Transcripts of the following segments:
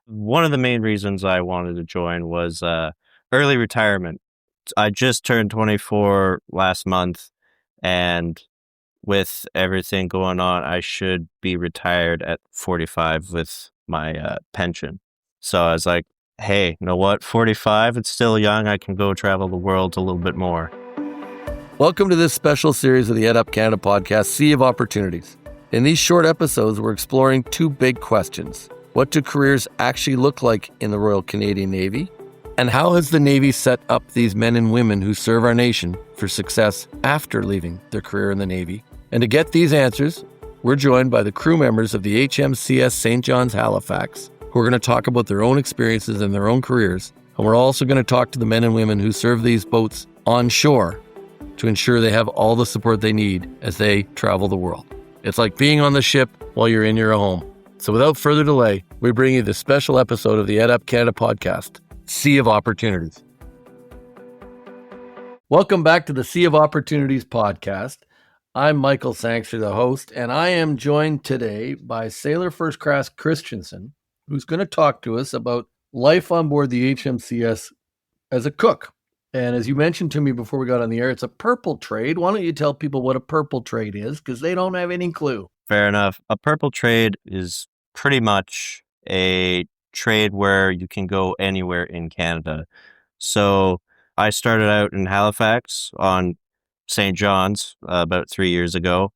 One of the main reasons I wanted to join was early retirement. I just turned 24 last month, and with everything going on, I should be retired at 45 with my pension. So I was like, hey, you know what? 45, it's still young. I can go travel the world a little bit more. Welcome to this special series of the EdUp Canada podcast, Sea of Opportunities. In these short episodes, we're exploring two big questions. What do careers actually look like in the Royal Canadian Navy? And how has the Navy set up these men and women who serve our nation for success after leaving their career in the Navy? And to get these answers, we're joined by the crew members of the HMCS St. John's Halifax, who are going to talk about their own experiences and their own careers. And we're also going to talk to the men and women who serve these boats on shore to ensure they have all the support they need as they travel the world. It's like being on the ship while you're in your home. So without further delay, we bring you this special episode of the EdUp Canada podcast, Sea of Opportunities. Welcome back to the Sea of Opportunities podcast. I'm Michael Sangster, the host, and I am joined today by Sailor First Class Christinson, who's going to talk to us about life on board the HMCS as a cook. And as you mentioned to me before we got on the air, it's a purple trade. Why don't you tell people what a purple trade is? Because they don't have any clue. Fair enough. A purple trade is pretty much a trade where you can go anywhere in Canada. So I started out in Halifax on St. John's about 3 years ago,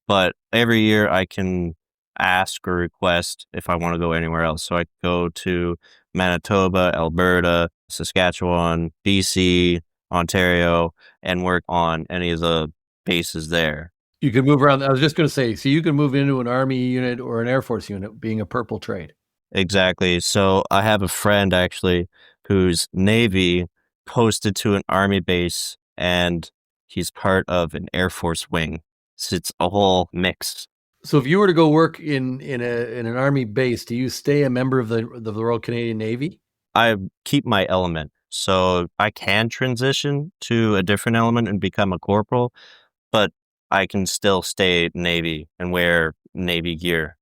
but every year I can ask or request if I want to go anywhere else. So I go to Manitoba, Alberta, Saskatchewan, BC, Ontario, and work on any of the bases there. You can move around. I was just going to say, so you can move into an Army unit or an Air Force unit being a purple trade. Exactly. So I have a friend actually whose Navy posted to an Army base, and he's part of an Air Force wing. So it's a whole mix. So if you were to go work in an Army base, do you stay a member of the Royal Canadian Navy? I keep my element. So I can transition to a different element and become a corporal, but I can still stay Navy and wear Navy gear.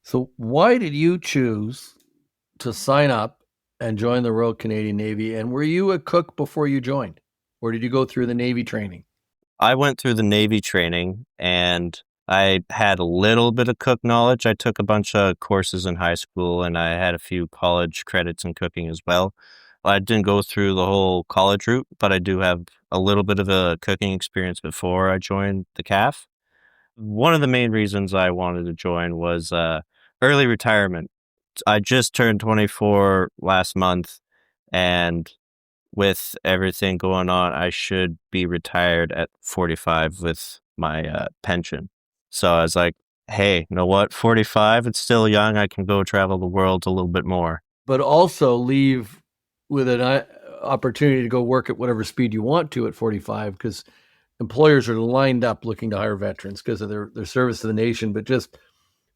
So why did you choose to sign up and join the Royal Canadian Navy? And were you a cook before you joined? Or did you go through the Navy training? I went through the Navy training and I had a little bit of cook knowledge. I took a bunch of courses in high school and I had a few college credits in cooking as well. I didn't go through the whole college route, but I do have a little bit of a cooking experience before I joined the CAF. One of the main reasons I wanted to join was early retirement. I just turned 24 last month, and with everything going on, I should be retired at 45 with my pension. So I was like, hey, you know what? 45, it's still young. I can go travel the world a little bit more. But also leave with an opportunity to go work at whatever speed you want to at 45, because employers are lined up looking to hire veterans because of their service to the nation, but just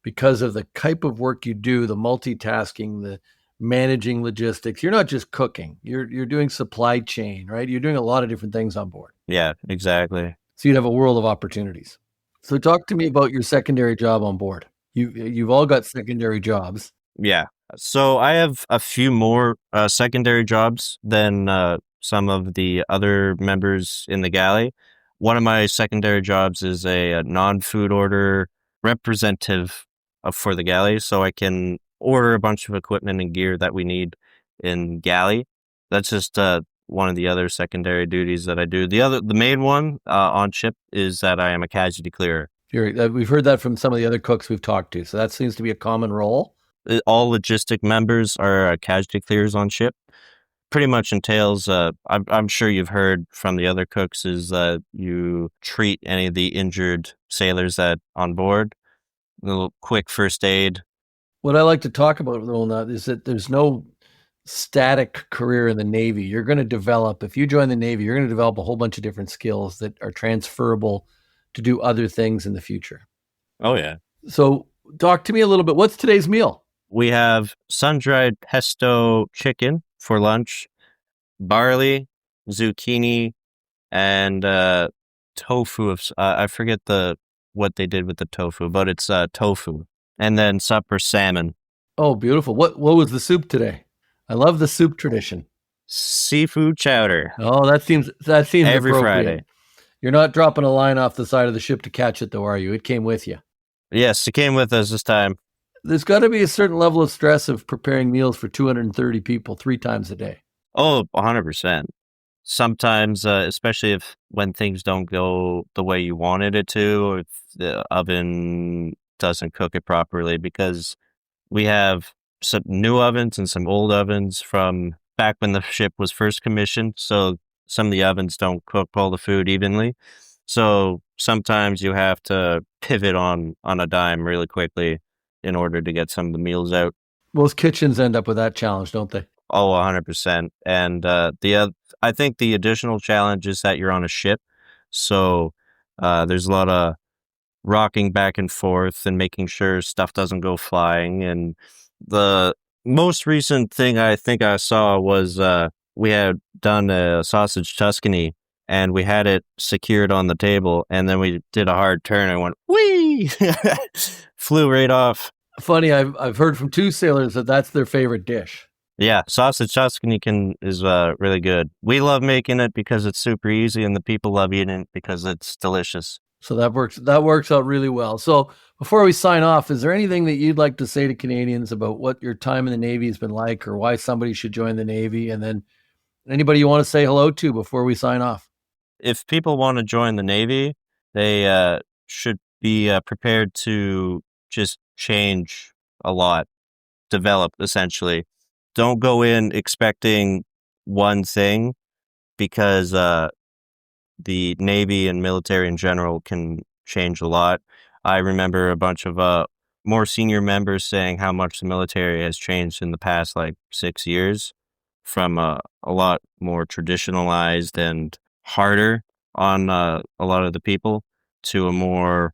because of the type of work you do, the multitasking, the managing logistics. You're not just cooking. You're doing supply chain, right? You're doing a lot of different things on board. Yeah, exactly. So you'd have a world of opportunities. So talk to me about your secondary job on board. You've all got secondary jobs. Yeah. So I have a few more secondary jobs than some of the other members in the galley. One of my secondary jobs is a non-food order representative for the galley. So I can order a bunch of equipment and gear that we need in galley. That's just one of the other secondary duties that I do. The main one on ship is that I am a casualty clearer. We've heard that from some of the other cooks we've talked to. So that seems to be a common role. All logistic members are casualty clearers on ship. Pretty much entails, I'm sure you've heard from the other cooks, is that you treat any of the injured sailors that on board. A little quick first aid. What I like to talk about, Roland, is that there's no static career in the Navy. You're going to develop, if you join the Navy, you're going to develop a whole bunch of different skills that are transferable to do other things in the future. Oh, yeah. So talk to me a little bit. What's today's meal? We have sun-dried pesto chicken for lunch, barley, zucchini, and tofu. I forget what they did with the tofu, but it's tofu. And then supper salmon. Oh, beautiful. What was the soup today? I love the soup tradition. Seafood chowder Oh, that seems every appropriate. Friday. You're not dropping a line off the side of the ship to catch it, though, are you? It came with you. Yes, it came with us this time. There's got to be a certain level of stress of preparing meals for 230 people 3 times a day. Oh, 100%. Sometimes, especially when things don't go the way you wanted it to, or if the oven doesn't cook it properly, because we have some new ovens and some old ovens from back when the ship was first commissioned. So some of the ovens don't cook all the food evenly. So sometimes you have to pivot on a dime really quickly in order to get some of the meals out. Most kitchens end up with that challenge, don't they? Oh, 100%. And I think the additional challenge is that you're on a ship. So there's a lot of rocking back and forth and making sure stuff doesn't go flying. And the most recent thing I think I saw was we had done a sausage Tuscany and we had it secured on the table. And then we did a hard turn and went, whee! Flew right off. Funny, I've heard from 2 sailors that that's their favorite dish. Yeah, sausage Tuscany is really good. We love making it because it's super easy, and the people love eating it because it's delicious. So that works out really well. So before we sign off, is there anything that you'd like to say to Canadians about what your time in the Navy has been like, or why somebody should join the Navy? And then anybody you want to say hello to before we sign off? If people want to join the Navy, they should be prepared to just change a lot, develop essentially. Don't go in expecting one thing, because the Navy and military in general can change a lot. I remember a bunch of more senior members saying how much the military has changed in the past 6 years, from a lot more traditionalized and harder on a lot of the people to a more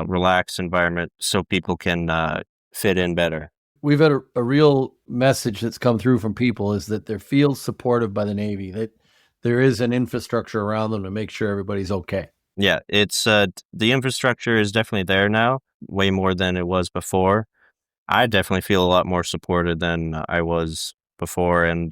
relaxed environment so people can fit in better. We've had a real message that's come through from people is that they feel supported by the Navy, that there is an infrastructure around them to make sure everybody's okay. Yeah, it's the infrastructure is definitely there now, way more than it was before. I definitely feel a lot more supported than I was before, and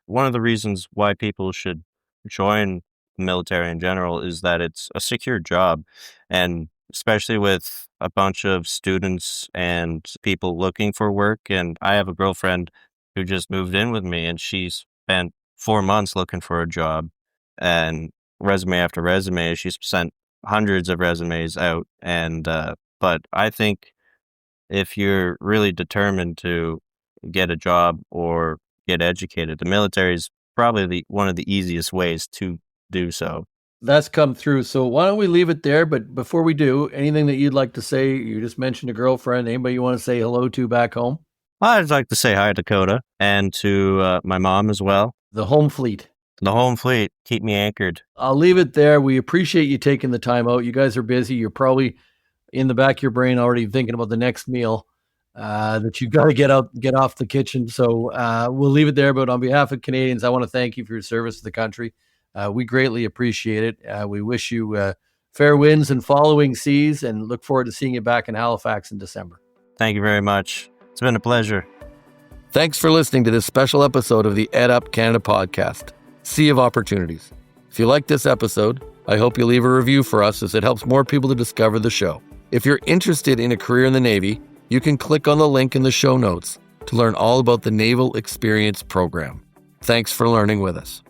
one of the reasons why people should join the military in general is that it's a secure job, and especially with a bunch of students and people looking for work. And I have a girlfriend who just moved in with me, and she spent 4 months looking for a job, and resume after resume. She's sent hundreds of resumes out, and but I think if you're really determined to get a job or get educated, the military is probably one of the easiest ways to do so. That's come through. So why don't we leave it there? But before we do, anything that you'd like to say? You just mentioned a girlfriend. Anybody you want to say hello to back home? I'd like to say hi to Dakota and to my mom as well. The home fleet. The home fleet, keep me anchored. I'll leave it there. We appreciate you taking the time out. You guys are busy. You're probably in the back of your brain already thinking about the next meal that you've got to get off the kitchen. So we'll leave it there. But on behalf of Canadians, I want to thank you for your service to the country. We greatly appreciate it. We wish you fair winds and following seas, and look forward to seeing you back in Halifax in December. Thank you very much. It's been a pleasure. Thanks for listening to this special episode of the EdUp Canada podcast, Sea of Opportunities. If you like this episode, I hope you leave a review for us, as it helps more people to discover the show. If you're interested in a career in the Navy, you can click on the link in the show notes to learn all about the Naval Experience Program. Thanks for learning with us.